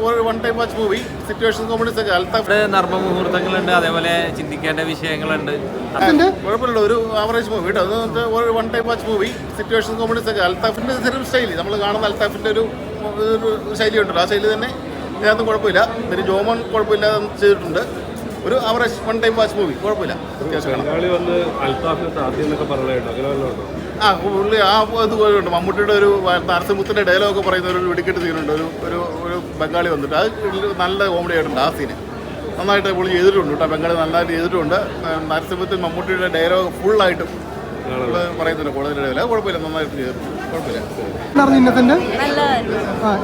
ഒരു one time watch movie situation comedies ഒക്കെ അൽത്താഫ് നർമ്മ മുഹൂർത്തങ്ങളുണ്ട്, അതേപോലെ ചിന്തിക്കേണ്ട വിഷയങ്ങളുണ്ട്. കുഴപ്പമില്ല, ഒരു ആവറേജ് മൂവി കേട്ടോ. അത് ഒരു one time watch movie situation comedies ഒക്കെ അൽത്താഫിന്റെ സെയിം ശൈലി നമ്മൾ കാണുന്ന അൽത്താഫിന്റെ ഒരു ശൈലി ഉണ്ടല്ലോ, ആ ശൈലി തന്നെ ഇതിനകത്തും കുഴപ്പമില്ല. പിന്നെ ജോമോൻ കുഴപ്പമില്ല ചെയ്തിട്ടുണ്ട്. ഒരു average one time watch movie കുഴപ്പമില്ല. പുള്ളി ഇത് പോലുണ്ട്. മമ്മൂട്ടിയുടെ ഒരു നരസിംഹത്തിന്റെ ഡയലോഗ് പറയുന്ന ഒരു വെടിക്കെട്ട് സീനുണ്ട്. ഒരു ബംഗാളി വന്നിട്ട് അത് നല്ല കോമഡി ആയിട്ടുണ്ട്. ആ സീന് നന്നായിട്ട് പുള്ളി ചെയ്തിട്ടുണ്ട് കേട്ടോ. ബംഗാളി നന്നായിട്ട് ചെയ്തിട്ടുണ്ട്. നരസിംഹത്തിൽ മമ്മൂട്ടിയുടെ ഡയലോഗ് ഫുള്ളായിട്ടും പറയുന്നുണ്ട്. കൂടുതൽ ഡയലോഗ് കുഴപ്പമില്ല, നന്നായിട്ട് ചെയ്തിട്ടുണ്ട്. കുഴപ്പമില്ല.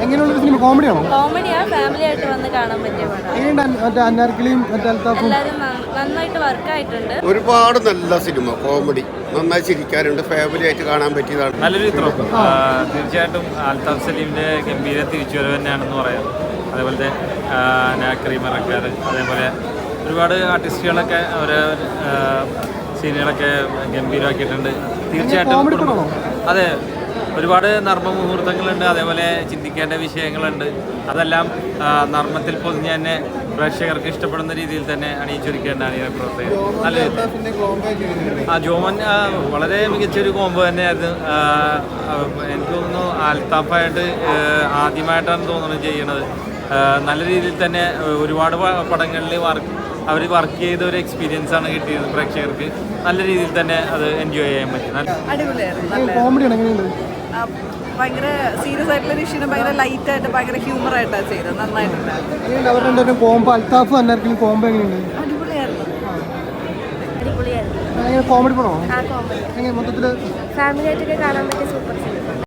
എങ്ങനെയുള്ള സിനിമ? കോമഡിയാണോ? കോമഡിയാ, ഫാമിലി ആയിട്ട് വന്ന് കാണാൻ പറ്റിയ പടം. അന്നാർക്കിളിയും എല്ലാവരും നന്നായിട്ട് വർക്കായിട്ടുണ്ട്. ഒരുപാട് നല്ല സിനിമ, കോമഡി, നന്നായി ചിരിക്കാറുണ്ട്, ഫാമിലി ആയിട്ട് കാണാൻ പറ്റിയതാണ്. നല്ലൊരു ചിത്രം. തീർച്ചയായിട്ടും അൽത്താഫ് സലീമിന്റെ ഗംഭീര തിരിച്ചുവരവ് തന്നെയാണെന്ന് പറയാം. അതേപോലത്തെ നാക്രീമറക്കാർ, അതേപോലെ ഒരുപാട് ആർട്ടിസ്റ്റുകളൊക്കെ അവരെ സീനുകളൊക്കെ ഗംഭീരമാക്കിയിട്ടുണ്ട്. തീർച്ചയായിട്ടും അതെ, ഒരുപാട് നർമ്മ മുഹൂർത്തങ്ങളുണ്ട്, അതേപോലെ ചിന്തിക്കേണ്ട വിഷയങ്ങളുണ്ട്. അതെല്ലാം നർമ്മത്തിൽ പൊതിഞ്ഞ് തന്നെ പ്രേക്ഷകർക്ക് ഇഷ്ടപ്പെടുന്ന രീതിയിൽ തന്നെ അണിയിച്ചൊരുക്കേണ്ടതാണ് ഈ പ്രവർത്തകർ. നല്ല ജോമൻ വളരെ മികച്ചൊരു കോംബോ തന്നെയായിരുന്നു. എനിക്ക് തോന്നുന്നു അൽത്താഫായിട്ട് ആദ്യമായിട്ടാണ് തോന്നുന്നത് ചെയ്യണത്. നല്ല രീതിയിൽ തന്നെ ഒരുപാട് പടങ്ങളിൽ അവർ വർക്ക് ചെയ്ത ഒരു എക്സ്പീരിയൻസ് ആണ് കിട്ടിയത്. പ്രേക്ഷകർക്ക് നല്ല രീതിയിൽ തന്നെ അത് എൻജോയ് ചെയ്യാൻ പറ്റും. ഭയങ്കര സീരിയസ് ആയിട്ടുള്ള ഇഷ്യൂനെ ഭയങ്കര ലൈറ്റ് ആയിട്ട് ഭയങ്കര ഹ്യൂമർ ആയിട്ടാണ് ചെയ്തത്. നന്നായിട്ടുണ്ട്. കോമഡി പടമോ? ഫാമിലി ആയിട്ടൊക്കെ കാണാൻ പറ്റിയ സൂപ്പർ